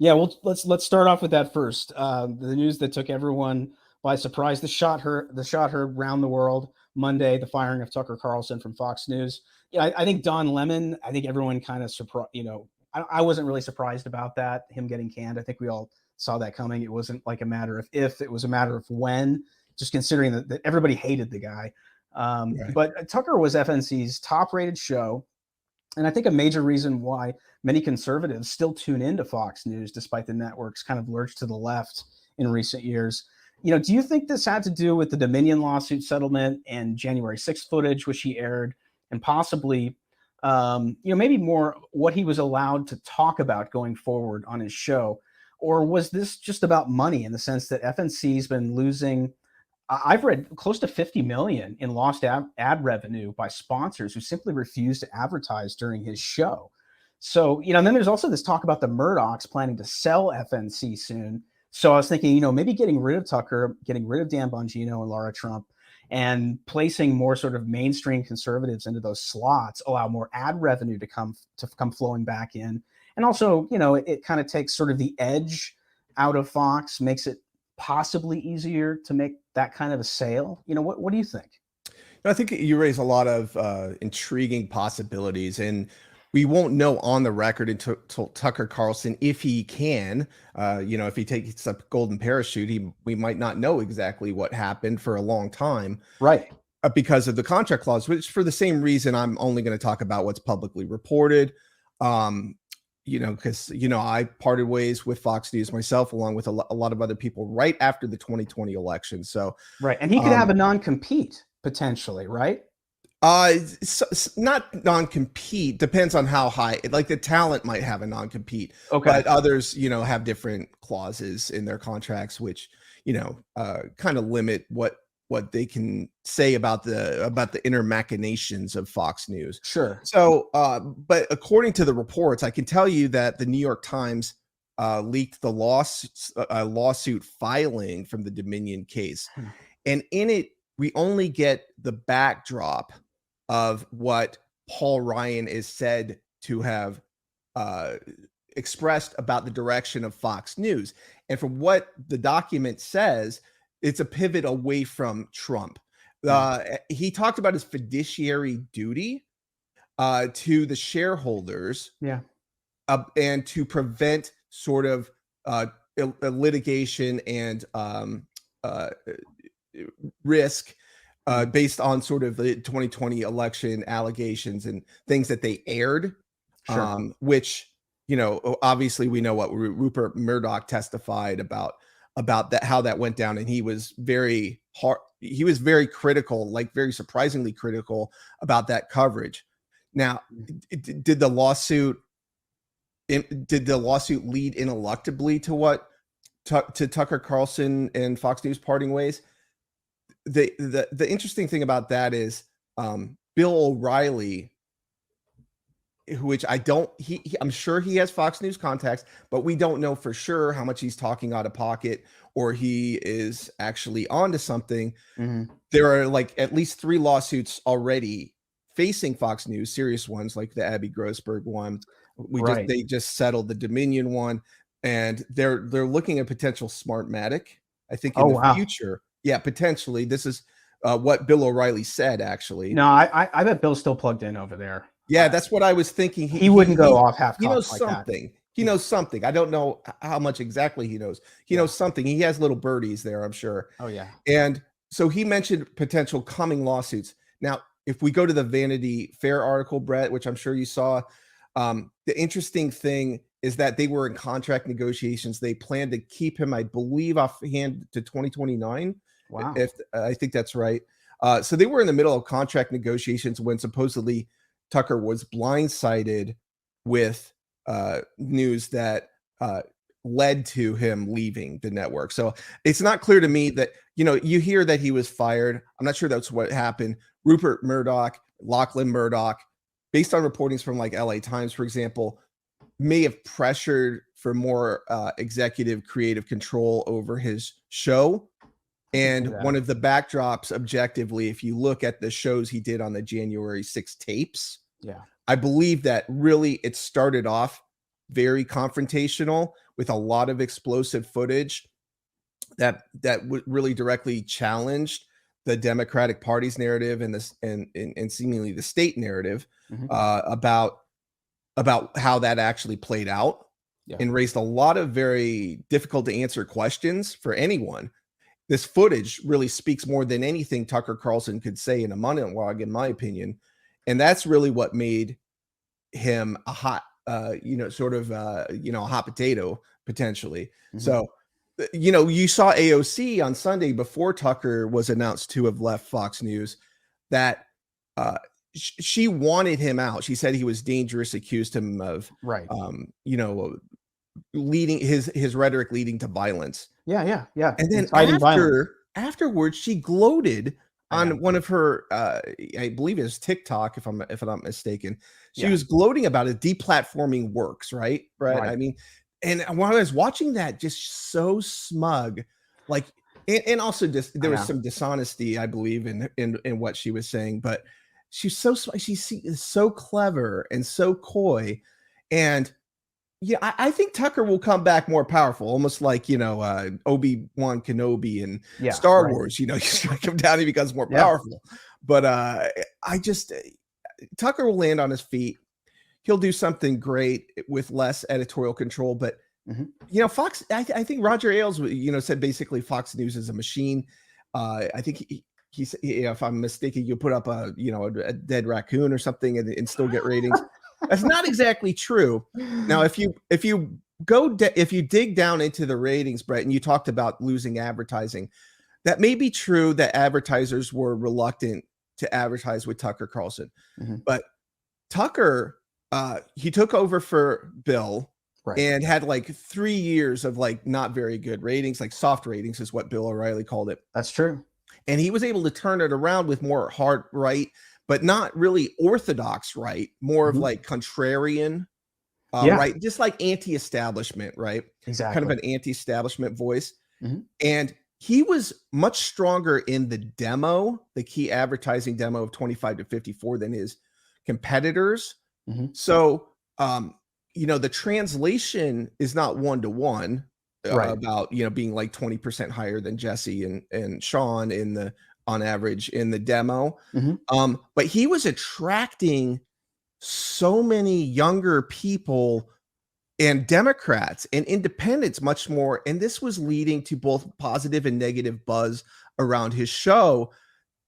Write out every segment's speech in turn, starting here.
Yeah, well, let's start off with that first. The news that took everyone by surprise: the shot heard around the world Monday, the firing of Tucker Carlson from Fox News. Yeah, I think Don Lemon. I think everyone kind of surprised. I wasn't really surprised about that, him getting canned. I think we all saw that coming. It wasn't like a matter of if; it was a matter of when. Just considering that everybody hated the guy. Right. But Tucker was FNC's top-rated show. And I think a major reason why many conservatives still tune into Fox News, despite the network's kind of lurch to the left in recent years. Do you think this had to do with the Dominion lawsuit settlement and January 6th footage, which he aired, and possibly, maybe more what he was allowed to talk about going forward on his show? Or was this just about money in the sense that FNC's been losing I've read close to 50 million in lost ad revenue by sponsors who simply refuse to advertise during his show. So, and then there's also this talk about the Murdochs planning to sell FNC soon. So I was thinking, maybe getting rid of Tucker, getting rid of Dan Bongino and Laura Trump, and placing more sort of mainstream conservatives into those slots, allow more ad revenue to come flowing back in. And also, it kind of takes sort of the edge out of Fox, makes it possibly easier to make that kind of a sale. What do you think? I think you raise a lot of intriguing possibilities, and we won't know on the record until Tucker Carlson, if he can, if he takes a golden parachute, we might not know exactly what happened for a long time, Right. Because of the contract clause, which for the same reason, I'm only going to talk about what's publicly reported. Because, I parted ways with Fox News myself, along with a lot of other people right after the 2020 election. So, right. And he could have a non-compete potentially, right? Not non-compete, depends on how high, like the talent might have a non-compete, Okay. but others, have different clauses in their contracts, which, kind of limit what they can say about the inner machinations of Fox News. Sure. So, but according to the reports, I can tell you that the New York Times leaked the lawsuit filing from the Dominion case. And in it, we only get the backdrop of what Paul Ryan is said to have expressed about the direction of Fox News. And from what the document says, it's a pivot away from Trump. He talked about his fiduciary duty to the shareholders, Yeah, and to prevent sort of litigation and risk based on sort of the 2020 election allegations and things that they aired, sure. which, obviously we know what Rupert Murdoch testified about that, how that went down. And he was very critical, like very surprisingly critical about that coverage. Now, did the lawsuit lead ineluctably to to Tucker Carlson and Fox News parting ways? The interesting thing about that is Bill O'Reilly, which I'm sure he has Fox News contacts, but we don't know for sure how much he's talking out of pocket or he is actually onto something. Mm-hmm. There are like at least 3 lawsuits already facing Fox News, serious ones, like the Abby Grossberg one. They just settled the Dominion one, and they're looking at potential Smartmatic, I think, in the future. Yeah, potentially. This is what Bill O'Reilly said, actually. No, I bet Bill's still plugged in over there. Yeah, that's what I was thinking. He wouldn't go off half-cocked. He knows something. That. He knows something. I don't know how much exactly he knows. He knows something. He has little birdies there, I'm sure. Oh, yeah. And so he mentioned potential coming lawsuits. Now, if we go to the Vanity Fair article, Brett, which I'm sure you saw, the interesting thing is that they were in contract negotiations. They planned to keep him, I believe, offhand to 2029. Wow. If I think that's right. So they were in the middle of contract negotiations when supposedly Tucker was blindsided with news that led to him leaving the network. So it's not clear to me that, you hear that he was fired. I'm not sure that's what happened. Rupert Murdoch, Lachlan Murdoch, based on reportings from like LA Times, for example, may have pressured for more executive creative control over his show. And one of the backdrops, objectively, if you look at the shows he did on the January 6th tapes, I believe that really it started off very confrontational with a lot of explosive footage that really directly challenged the Democratic Party's narrative and this and seemingly the state narrative about how that actually played out, and raised a lot of very difficult to answer questions for anyone. This footage really speaks more than anything Tucker Carlson could say in a monologue, in my opinion. And that's really what made him a hot, sort of, a hot potato potentially. So, you saw AOC on Sunday before Tucker was announced to have left Fox News that she wanted him out. She said he was dangerous, accused him of, leading his rhetoric leading to violence. Yeah. And then afterwards, she gloated on one of her, I believe it was TikTok, if I'm not mistaken. She was gloating about it. Deplatforming works, right, Brett? I mean, and when I was watching that, just so smug, like, and also just there was some dishonesty, I believe, in what she was saying, but she's so clever and so coy, and I think Tucker will come back more powerful, almost like, Obi-Wan Kenobi and Star Wars, he's going to come down and he becomes more powerful. But Tucker will land on his feet. He'll do something great with less editorial control. But, Fox, I think Roger Ailes, said basically Fox News is a machine. I think he said, if I'm mistaken, you put up a dead raccoon or something and still get ratings. That's not exactly true. Now, if you dig down into the ratings, Brett, and you talked about losing advertising, that may be true that advertisers were reluctant to advertise with Tucker Carlson. But Tucker, he took over for Bill and had like 3 years of like not very good ratings, like soft ratings is what Bill O'Reilly called it. That's true. And he was able to turn it around with more hard right, but not really orthodox right, more of like contrarian right, just like anti-establishment, right? Exactly. Kind of an anti-establishment voice. And he was much stronger in the demo, the key advertising demo of 25 to 54 than his competitors. So, the translation is not one-to-one about, being like 20% higher than Jesse and Sean on average in the demo. But he was attracting so many younger people and Democrats and independents much more. And this was leading to both positive and negative buzz around his show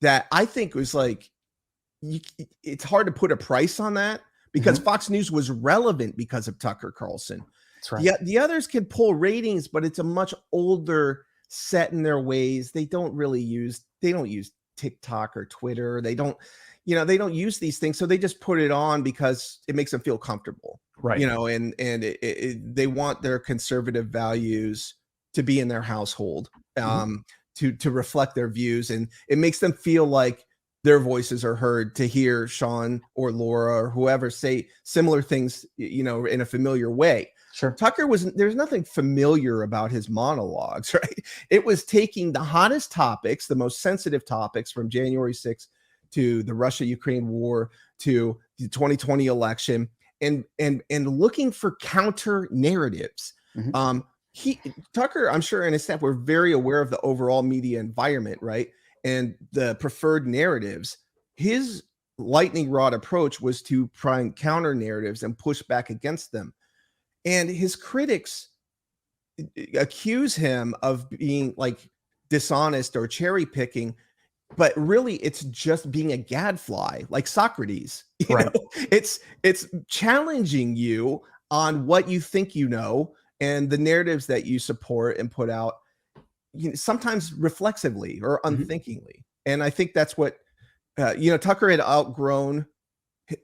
that I think was like, it's hard to put a price on that because Fox News was relevant because of Tucker Carlson. That's right. Yeah, the others can pull ratings, but it's a much older set in their ways. They don't use TikTok or Twitter. They don't use these things. So they just put it on because it makes them feel comfortable. Right. And they want their conservative values to be in their household, to reflect their views. And it makes them feel like their voices are heard, to hear Sean or Laura or whoever say similar things, in a familiar way. Sure. Tucker there's nothing familiar about his monologues, right? It was taking the hottest topics, the most sensitive topics from January 6th to the Russia-Ukraine war to the 2020 election and looking for counter narratives. Tucker, I'm sure, and his staff were very aware of the overall media environment, right? And the preferred narratives. His lightning rod approach was to prime counter narratives and push back against them. And his critics accuse him of being like dishonest or cherry picking, but really it's just being a gadfly, like Socrates. It's challenging you on what you think and the narratives that you support and put out, sometimes reflexively or unthinkingly. And I think that's what Tucker had outgrown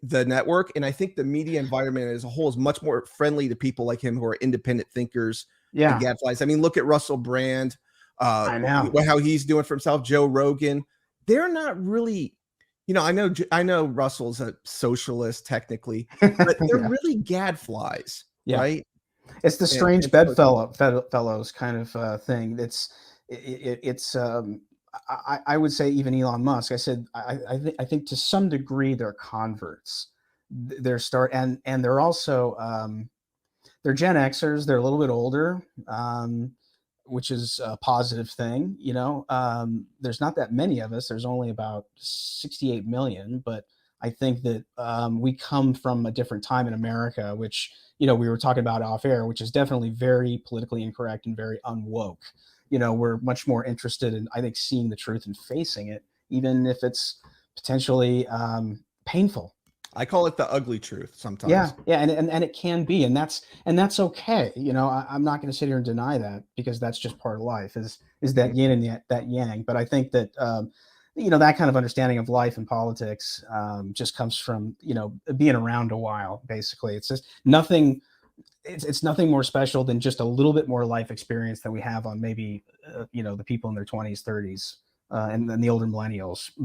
the network, and I think the media environment as a whole is much more friendly to people like him who are independent thinkers and gadflies. I mean, look at Russell Brand, how he's doing for himself, Joe Rogan. They're not really, I know Russell's a socialist technically, but they're really gadflies, right? It's the strange bedfellows kind of thing. It's I would say even Elon Musk. I said I think to some degree they're converts. And they're also they're Gen Xers. They're a little bit older, which is a positive thing. There's not that many of us. There's only about 68 million, but I think that we come from a different time in America, which, we were talking about off air, which is definitely very politically incorrect and very unwoke. We're much more interested in, I think, seeing the truth and facing it, even if it's potentially painful. I call it the ugly truth sometimes. Yeah, and it can be, and that's okay. I'm not going to sit here and deny that, because that's just part of life, is that yin and that yang. But I think that that kind of understanding of life and politics just comes from being around a while. Basically, it's just nothing. It's nothing more special than just a little bit more life experience than we have on maybe the people in their 20s, 30s, and then the older millennials.